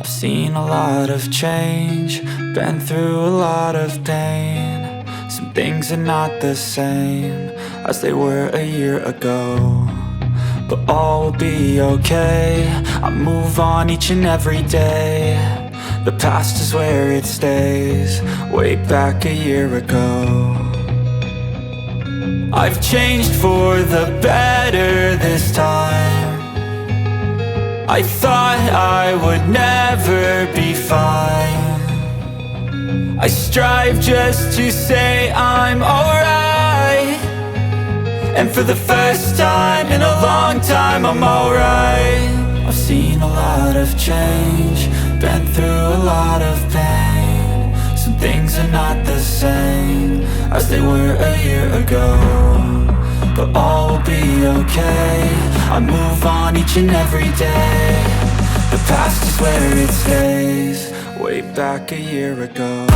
I've seen a lot of change, been through a lot of pain. Some things are not the same as they were a year ago, but all will be okay. I move on each and every day. The past is where it stays, way back a year ago. I've changed for the better this time. I thought I would never be fine. I strive just to say I'm alright, and for the first time in a long time I'm alright. I've seen a lot of change, been through a lot of pain. Some things are not the same as they were a year ago, but all will be okay. I move on each and every day. The past is where it stays, way back a year ago.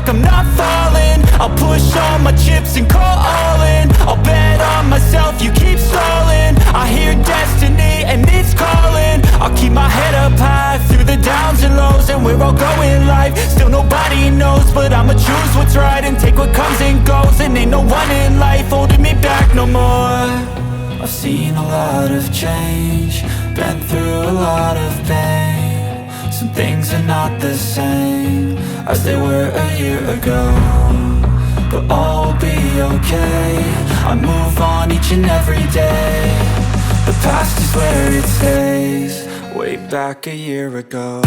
I'm not falling, I'll push all my chips and call all in. I'll bet on myself, you keep stalling. I hear destiny and it's calling. I'll keep my head up high through the downs and lows, and we're all going life. Still nobody knows, but I'ma choose what's right and take what comes and goes. And ain't no one in life holding me back no more. I've seen a lot of change, been through a lot of pain. Some things are not the same as they were a year ago, but all will be okay. I move on each and every day. The past is where it stays, way back a year ago.